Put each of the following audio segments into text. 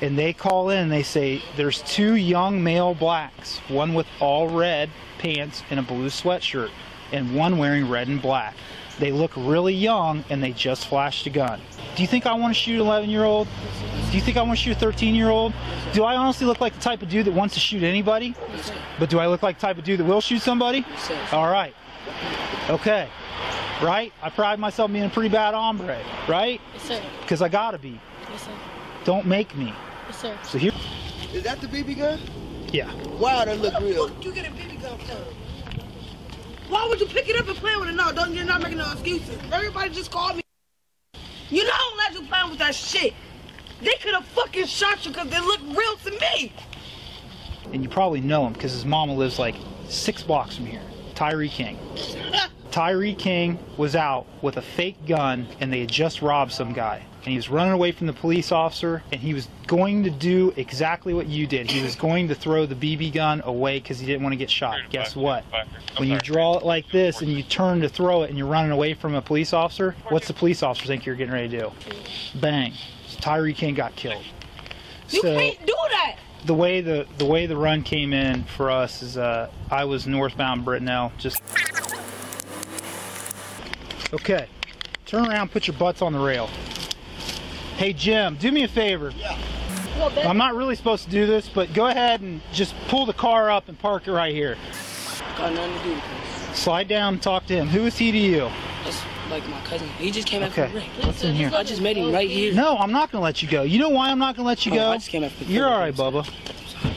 And they call in and they say, there's two young male blacks, one with all red pants and a blue sweatshirt, and one wearing red and black. They look really young and they just flashed a gun. Do you think I want to shoot an 11-year-old? Do you think I want to shoot a 13-year-old? Do I honestly look like the type of dude that wants to shoot anybody? Yes, but do I look like the type of dude that will shoot somebody? Yes, all right. Okay. Right? I pride myself on being a pretty bad hombre, right? Yes, sir. Because I gotta be. Yes, sir. Don't make me. Yes, sir. So here. Is that the BB gun? Yeah. Wow, that look real. What you get a BB gun for? Why would you pick it up and play with it? No, you're not making no excuses. Everybody just called me. You know I don't let you play with that shit. They could have fucking shot you because they look real to me. And you probably know him because his mama lives like 6 blocks from here. Tyree King. Tyree King was out with a fake gun and they had just robbed some guy. And he was running away from the police officer and he was going to do exactly what you did. He was going to throw the BB gun away because he didn't want to get shot. Guess what? When you draw it like this and you turn to throw it and you're running away from a police officer, what's the police officer think you're getting ready to do? Bang. So Tyree King got killed. You can't do that. The way the run came in for us is I was northbound Brittenell. Just okay. Turn around, put your butts on the rail. Hey Jim, do me a favor. Yeah. I'm not really supposed to do this, but go ahead and just pull the car up and park it right here. Got nothing to do with this. Slide down and talk to him. Who is he to you? That's like my cousin. He just came after Okay. Rick. What's in here? I just met him right here. No, I'm not going to let you go. You know why I'm not going to let you go? I just came after You're all right, Bubba.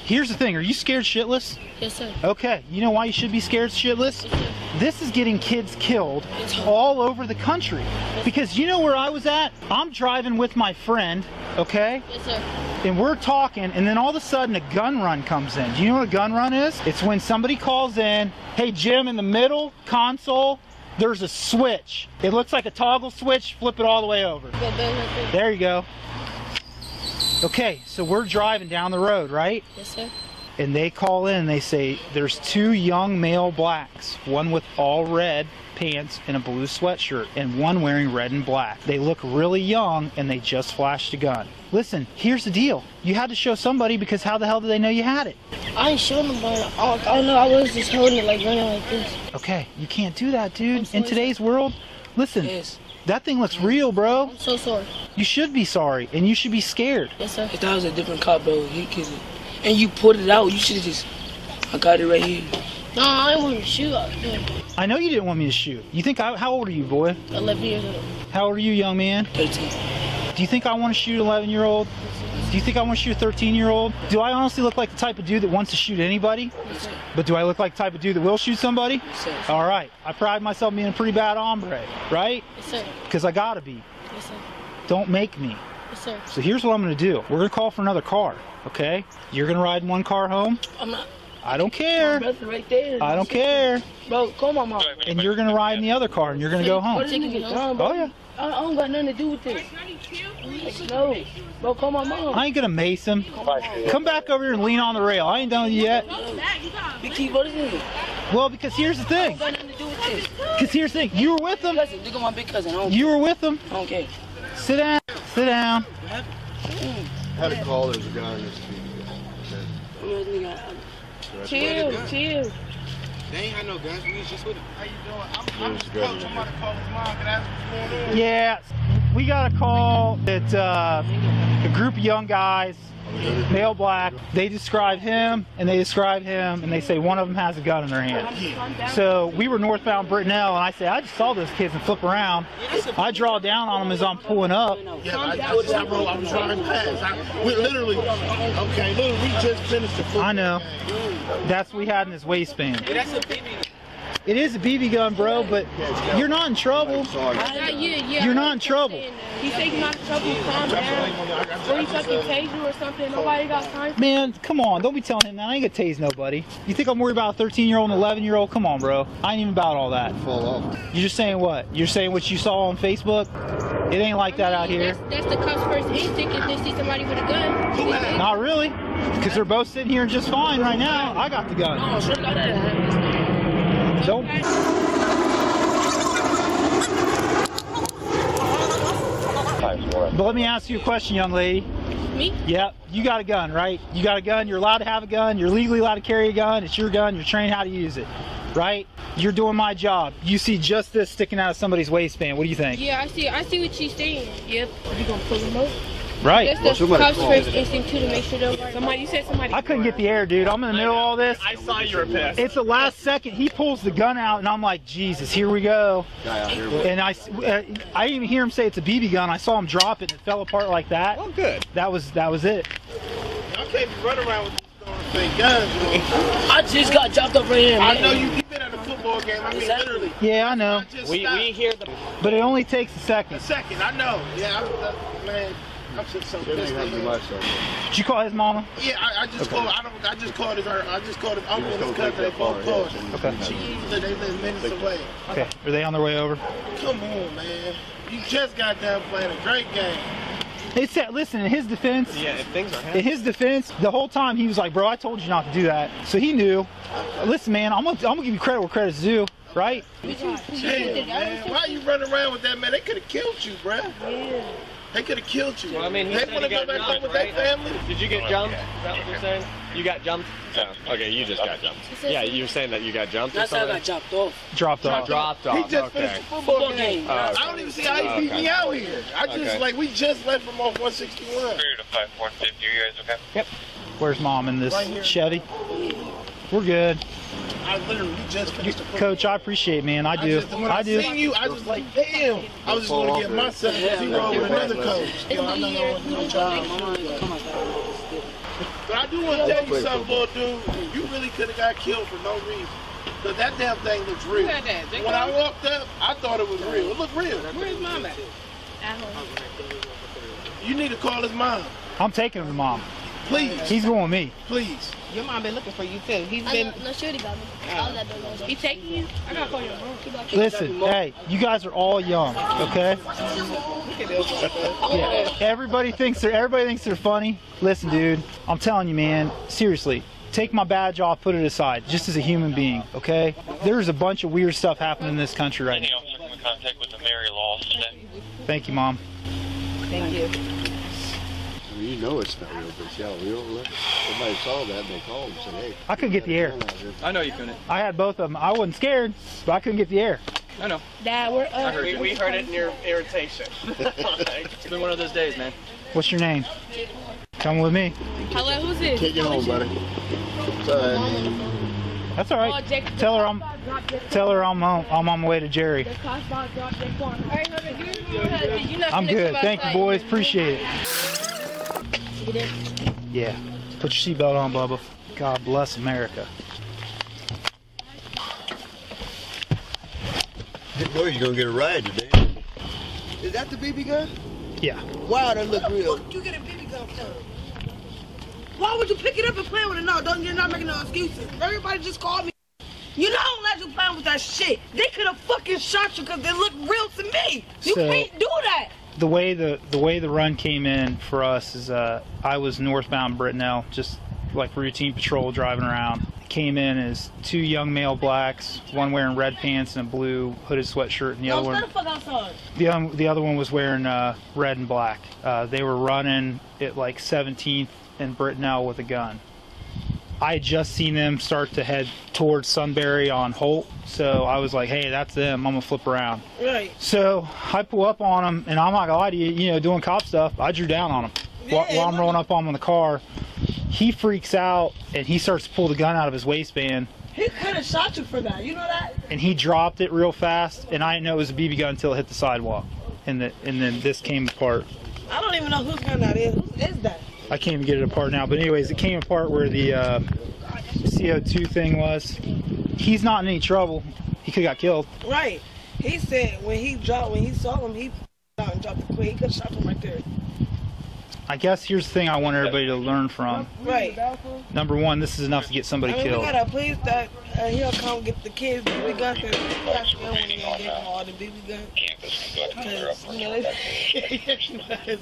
Here's the thing. Are you scared shitless? Yes, sir. Okay. You know why you should be scared shitless? Yes, sir. This is getting kids killed all over the country. Because you know where I was at? I'm driving with my friend, okay? Yes, sir. And we're talking, and then all of a sudden a gun run comes in. Do you know what a gun run is? It's when somebody calls in, hey Jim, in the middle console, there's a switch. It looks like a toggle switch, flip it all the way over. There you go. Okay, so we're driving down the road, right? Yes, sir. And they call in and they say, there's two young male blacks, one with all red pants and a blue sweatshirt, and one wearing red and black. They look really young and they just flashed a gun. Listen, here's the deal. You had to show somebody because how the hell did they know you had it? I ain't showing them, but I know I was just holding it like running like this. Okay, you can't do that, dude. In today's world, listen, Yes. that thing looks real, bro. I'm so sorry. You should be sorry and you should be scared. Yes, sir. If that was a different cop, bro, he could. And you put it out, you should have just. I got it right here. No, I didn't want to shoot. I know you didn't want me to shoot. You think how old are you, boy? 11 years old. How old are you, young man? 13. Do you think I want to shoot an 11-year-old? Do you think I want to shoot a 13-year-old? Do I honestly look like the type of dude that wants to shoot anybody? Yes, sir. But do I look like the type of dude that will shoot somebody? Yes, sir. All right. I pride myself on being a pretty bad hombre, right? Yes, sir. Because I gotta be. Yes, sir. Don't make me. Yes, sir. So here's what I'm gonna do. We're gonna call for another car, okay? You're gonna ride in one car home? I'm not. I don't care. My brother right there. I don't care. Bro, call my mom. And you're gonna ride in the other car and you're gonna go home. Oh yeah. I don't got nothing to do with this. No. Bro, call my mom. I ain't gonna mace him. Come back over here and lean on the rail. I ain't done with you yet. Big T, what is it? Well, because here's the thing. I don't got nothing to do with this. Because here's the thing. You were with him. Cousin, look at my big cousin. You were with him. I don't care. Sit down. Sit down. I had a call, there's a guy on the street. Chill. They ain't had no guns, we was just with him. How you doing? I'm just calling. I'm about to call his mom and ask what's going on. Yeah, we got a call that a group of young guys, male black, they describe him and they describe him and they say one of them has a gun in their hand. So we were northbound Brittenell and I say, I just saw those kids and flip around. I draw down on them as I'm pulling up. Yeah, I was driving past. We literally just finished the football. I know. That's what we had in his waistband. It is a BB gun, bro, but you're not in trouble. You're not in trouble. He said he's not in trouble, calm down. Or he fucking tase you or something, nobody got time. Man, come on, don't be telling him that. I ain't gonna tase nobody. You think I'm worried about a 13-year-old and 11-year-old? Come on, bro. I ain't even about all that. Fall off. You're just saying what? You're saying what you saw on Facebook? It ain't like that out here. That's the cop's first instinct if they see somebody with a gun. Not really, because they're both sitting here just fine right now. I got the gun. Oh, sure got that. Don't. But let me ask you a question, young lady. Me? Yep, you got a gun, right? You got a gun, you're allowed to have a gun, you're legally allowed to carry a gun, it's your gun, you're trained how to use it, right? You're doing my job. You see just this sticking out of somebody's waistband, what do you think? Yeah, I see what she's saying. Yep. You gonna pull them over? Right. That's the cop's first instinct too, to make sure they're you said somebody. I couldn't get the air, dude. I'm in the middle of all this. I saw you were pissed. It's the last second. He pulls the gun out, and I'm like, Jesus, here we go. And I didn't even hear him say it's a BB gun. I saw him drop it, and it fell apart like that. Oh, good. That was it. Y'all can't be running around with these fake guns, man. I just got dropped up right here, man. I know you've been at a football game. I mean, literally. Yeah, I know. We hear the. But it only takes a second. A second, I know. Yeah, man. I'm just so pissed at him. Did you call his mama? Yeah, I just called. I just called his uncle and his cousin. They both called. Okay. They live minutes away. Okay. Are they on their way over? Come on, man. You just got done playing a great game. He said, listen, in his defense, Yeah, if things are in happening. his defense, the whole time he was like, bro, I told you not to do that. So he knew. Listen, man, I'm gonna give you credit where credit's due, right? Damn, man. Why you running around with that, man? They could have killed you, bruh. Yeah. They could have killed you. Well, I mean, he they said want to he go got back home jumped, with right? that family? Did you get jumped? Is that what you're saying? You got jumped? No. Okay, you just got jumped. Yeah, you're saying that you got jumped or That's how I something? got dropped off. Dropped off. Dropped He off, just finished okay. the football game. Oh, okay. I don't even see how he beat me out here. I just, Okay. like, we just left from off 161. 3 to 5, 150. You guys okay? Yep. Where's mom in this Right here. Chevy? We're good. I literally just finished the football Coach, I appreciate it, man. I do. When I seen you, I was like, damn. I was just going to get myself a 0 with another coach. Yo, I'm not going to do the job. But I do want to tell you something, little dude. You really could have got killed for no reason. Because that damn thing looks real. When I walked up, I thought it was real. It looked real. Where's mom at? At home. You need to call his mom. I'm taking him to mom. Please. He's going with me. Please. Your mom been looking for you too. He's I been. know, no, she already got me. All that been He taking you? I gotta call your mom. Listen, hey, you guys are all young, okay? Yeah. Everybody thinks they're funny. Listen, dude, I'm telling you, man, seriously. Take my badge off, put it aside, just as a human being, okay? There's a bunch of weird stuff happening in this country right now. Any officer come in contact with the Mary Laws today? Thank you, Mom. Thank you. I mean, you know it's not real, but yeah, real. Somebody saw that and they called and said, hey. I couldn't get the air. I know you couldn't. I had both of them. I wasn't scared, but I couldn't get the air. I know. Dad, we're up. We heard it in your irritation. It's been one of those days, man. What's your name? Come with me. Hello, who's this? Take it home, buddy. It's all right. That's all right. Oh, Jake, Tell her I'm on my way to Jerry. The cost box dropped their phone. All right, did you not I'm finish good. your Thank you, outside? boys. Appreciate it. Yeah. Put your seatbelt on, Bubba. God bless America. Didn't know you were going to get a ride today. Is that the BB gun? Yeah. Wow, that look real. What you get a BB gun for? Why would you pick it up and play with it? No, you're not making no excuses. Everybody just called me. You know I don't let you play with that shit. They could have fucking shot you because they look real to me. You So- can't do that. The way the run came in for us is I was northbound Brittenell, just like routine patrol driving around. Came in as two young male blacks, one wearing red pants and a blue hooded sweatshirt, and the other Stay one the fuck outside. the other one was wearing red and black. They were running at like 17th and Brittenell with a gun. I had just seen them start to head towards Sunbury on Holt, so I was like, hey, that's them, I'm gonna flip around. Right. So I pull up on them, and I'm not gonna lie to you, you know, doing cop stuff, I drew down on him. While I'm rolling up on him in the car, he freaks out, and he starts to pull the gun out of his waistband, He could have shot you for that. You know that? and he dropped it real fast, and I didn't know it was a BB gun until it hit the sidewalk, and then this came apart. I don't even know whose gun that is. Who is that? I can't even get it apart now, but anyways, it came apart where the CO2 thing was. He's not in any trouble. He could have got killed. Right. He said when he saw him, he out and dropped the quick. He could have shot him right there. I guess here's the thing I want everybody to learn from. Right. Number one, this is enough to get somebody I mean, killed. we gotta please that he'll come get the kids BB gun because that's when we gave them all the BB gun. Because you know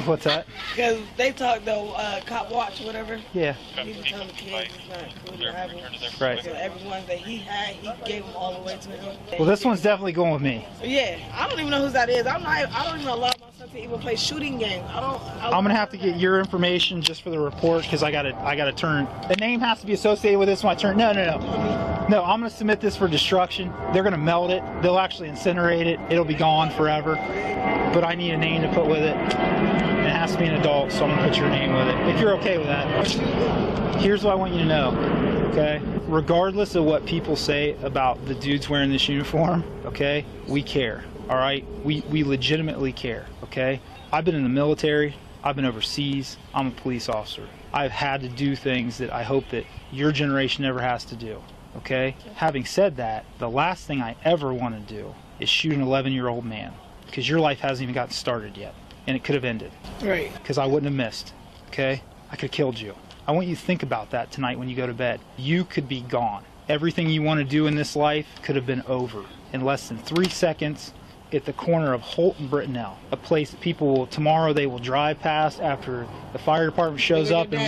What's that? because they talk the cop watch whatever. Yeah. He was telling the kids it's not cool to have them. Right. So everyone that he had, he gave them all the way to him. Well, this one's definitely going with me. Yeah, I don't even know who that is. I don't even allow myself to even play shooting games. I'm gonna have to get your information just for the report because I gotta turn. The name has to be associated with this when I turn. No. No, I'm gonna submit this for destruction. They're gonna melt it. They'll actually incinerate it. It'll be gone forever. But I need a name to put with it. And it has to be an adult, so I'm gonna put your name with it. If you're okay with that. Here's what I want you to know, okay? Regardless of what people say about the dudes wearing this uniform, okay? We care, all right? We legitimately care, okay? I've been in the military. I've been overseas. I'm a police officer. I've had to do things that I hope that your generation never has to do. Okay? Having said that, the last thing I ever want to do is shoot an 11-year-old man because your life hasn't even gotten started yet and it could have ended. Right. Because I wouldn't have missed. Okay? I could have killed you. I want you to think about that tonight when you go to bed. You could be gone. Everything you want to do in this life could have been over in less than 3 seconds at the corner of Holt and Brittenell, a place that people will, tomorrow they will drive past after the fire department shows up, and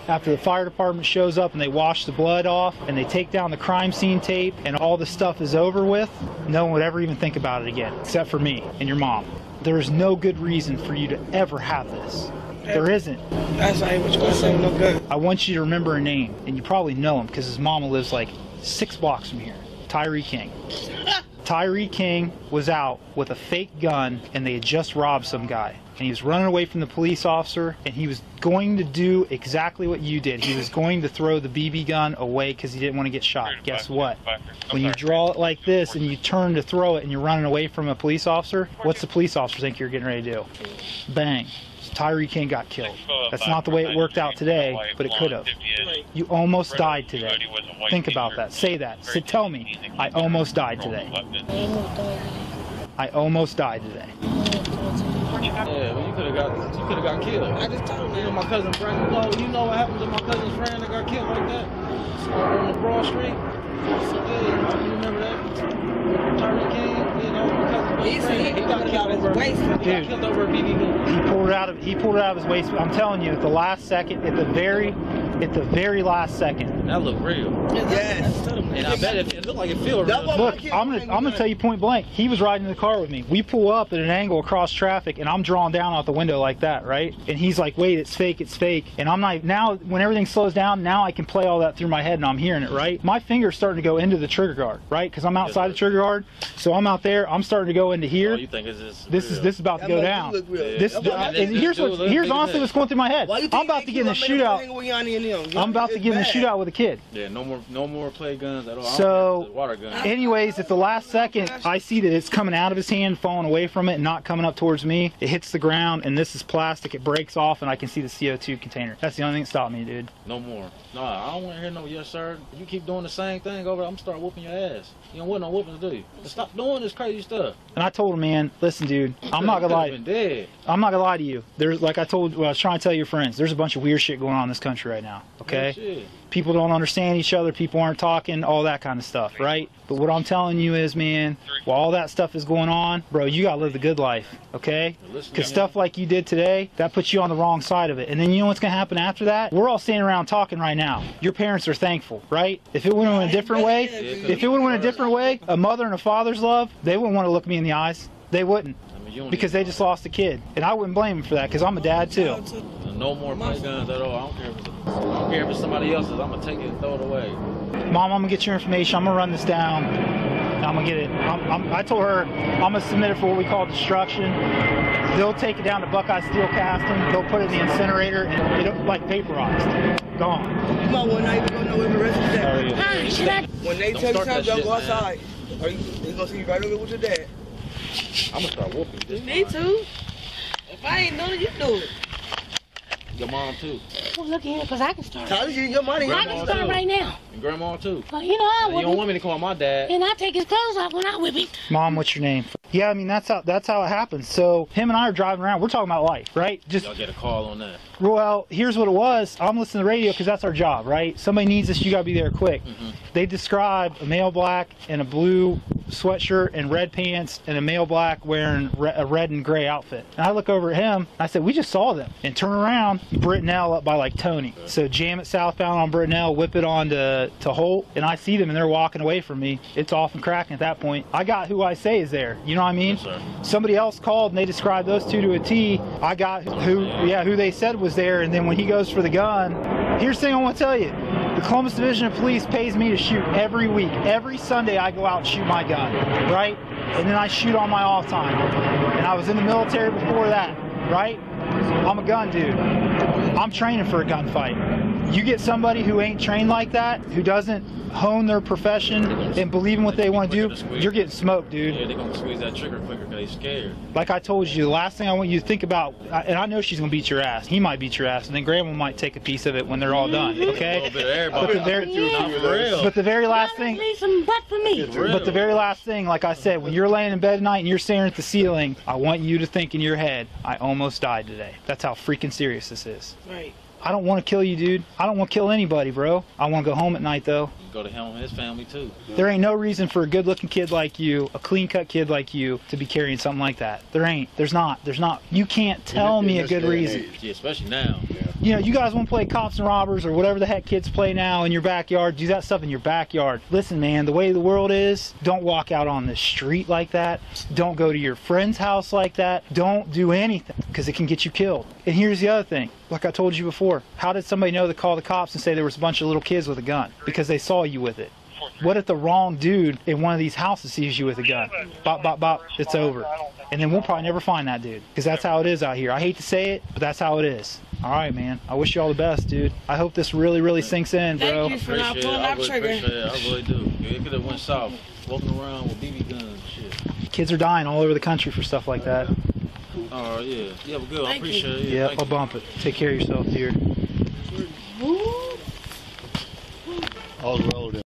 after the fire department shows up and they wash the blood off and they take down the crime scene tape and all the stuff is over with, no one would ever even think about it again, except for me and your mom. There is no good reason for you to ever have this. There isn't. That's like what you gonna say, no good. I want you to remember a name, and you probably know him because his mama lives like 6 blocks from here. Tyree King. Tyree King was out with a fake gun and they had just robbed some guy. And he was running away from the police officer and he was going to do exactly what you did. He was going to throw the BB gun away because he didn't want to get shot. Guess what? When you draw it like this and you turn to throw it and you're running away from a police officer, what's the police officer think you're getting ready to do? Bang. Tyree King got killed. That's not the way it worked out today, but it could have. You almost died today. Think about that. Say that. Tell me, I almost died today. I almost died today. Yeah, well, you could have got killed. I just told you. My cousin Frank, you know what happened to my cousin's friend that got killed like that? On the Broad Street? Yeah, you remember that? Tyree King, you know, my cousin's friend. He got killed over a waistband. He got killed over a BB gun. He pulled it out of his waist. I'm telling you, at the last second, at the very last second. That looked real. Yes. And I bet it looked like it felt real. Look, I'm gonna tell you point blank. He was riding in the car with me. We pull up at an angle across traffic, and I'm drawing down out the window like that, right? And he's like, "Wait, it's fake, it's fake." And I'm like, now when everything slows down, now I can play all that through my head, and I'm hearing it, right? My finger's starting to go into the trigger guard, right? Because I'm outside the trigger guard, so I'm out there. I'm starting to go into here. Oh, you think it's this is about to go down. Here's honestly what's going through my head. I'm about to get in a shootout. I'm about to get in a shootout with a kid. Yeah, no more play guns at all. So, water guns. anyways, at the last second, I see that it's coming out of his hand, falling away from it, and not coming up towards me. It hits the ground, and this is plastic. It breaks off, and I can see the CO2 container. That's the only thing that stopped me, dude. No more. No, I don't want to hear no yes, sir. You keep doing the same thing over there, I'm going to start whooping your ass. You don't want no whoopings, do you? Stop doing this crazy stuff. And I told him, man, listen, dude, I'm not going to lie. I'm not going to lie to you. There's, like I was trying to tell your friends, there's a bunch of weird shit going on in this country right now, okay? People don't understand each other, people aren't talking, all that kind of stuff, right? But what I'm telling you is, man, while all that stuff is going on, bro, you gotta live the good life, okay? Because stuff like you did today, that puts you on the wrong side of it. And then you know what's gonna happen after that? We're all standing around talking right now. Your parents are thankful, right? If it would have went a different way, a mother and a father's love, they wouldn't want to look me in the eyes. They wouldn't. Because they just lost a kid. And I wouldn't blame them for that, because I'm a dad too. No more play guns at all. I don't care if it's somebody else's. I'm going to take it and throw it away. Mom, I'm going to get your information. I'm going to run this down. I'm going to get it. I told her I'm going to submit it for what we call destruction. They'll take it down to Buckeye Steel Casting. They'll put it in the incinerator, and it'll like vaporized. Gone. You might well not even go nowhere the rest of the day. When they tell you something, don't go outside. Or you going to see you right over with your dad. I'm going to start whooping this. Me too. If I ain't doing it, you do it. Your mom too. Well, look here, because I can start. I can start right now. And grandma too. Well, you know, I you don't want me to call my dad. And I take his clothes off when I whip him. Mom, what's your name? Yeah, I mean, that's how it happens. So him and I are driving around. We're talking about life, right? Y'all get a call on that. Well, here's what it was. I'm listening to the radio because that's our job, right? Somebody needs us, you got to be there quick. They describe a male black and a blue sweatshirt and red pants and a male black wearing a red and gray outfit. And I look over at him, I said, we just saw them. And turn around, Brittenell up by like Tony. So jam it southbound on Brittenell, whip it on to Holt, and I see them and they're walking away from me. It's off and cracking at that point. I got who I say is there. You know what I mean? Yes, somebody else called and they described those two to a T. I got who they said was there, and then when he goes for the gun, here's the thing I want to tell you. The Columbus Division of Police pays me to shoot every week. Every Sunday I go out and shoot my gun, right? And then I shoot on my off time. And I was in the military before that, right? I'm a gun dude. I'm training for a gunfight. You get somebody who ain't trained like that, who doesn't hone their profession and believe in what they want to do, you're getting smoked, dude. Yeah, they're going to squeeze that trigger quicker because they're scared. Like I told you, the last thing I want you to think about, and I know she's going to beat your ass. He might beat your ass, and then Grandma might take a piece of it when they're all done, okay? A little bit of everybody. But the very last thing, but the very last thing, like I said, when you're laying in bed at night and you're staring at the ceiling, I want you to think in your head, I almost died today. That's how freaking serious this is. Right. I don't want to kill you, dude. I don't want to kill anybody, bro. I want to go home at night, though. Go to him and his family, too. There ain't no reason for a good-looking kid like you, a clean-cut kid like you, to be carrying something like that. There ain't. There's not. You can't tell me a good reason. Yeah, especially now. Yeah. You know, you guys want to play cops and robbers or whatever the heck kids play now in your backyard. Do that stuff in your backyard. Listen, man, the way the world is, don't walk out on the street like that. Don't go to your friend's house like that. Don't do anything, because it can get you killed. And here's the other thing. Like I told you before, how did somebody know to call the cops and say there was a bunch of little kids with a gun? Because they saw you with it. What if the wrong dude in one of these houses sees you with a gun? Bop, bop, bop, it's over. And then we'll probably never find that dude, because that's how it is out here. I hate to say it, but that's how it is. All right, man. I wish you all the best, dude. I hope this really, really sinks in, bro. Thank you for not pulling that trigger. I really do. It could have went south. Walking around with BB guns and shit. Kids are dying all over the country for stuff like that. Oh, yeah. Yeah, but good. I appreciate it. Yeah, I'll bump it. Take care of yourself, dear. All the road.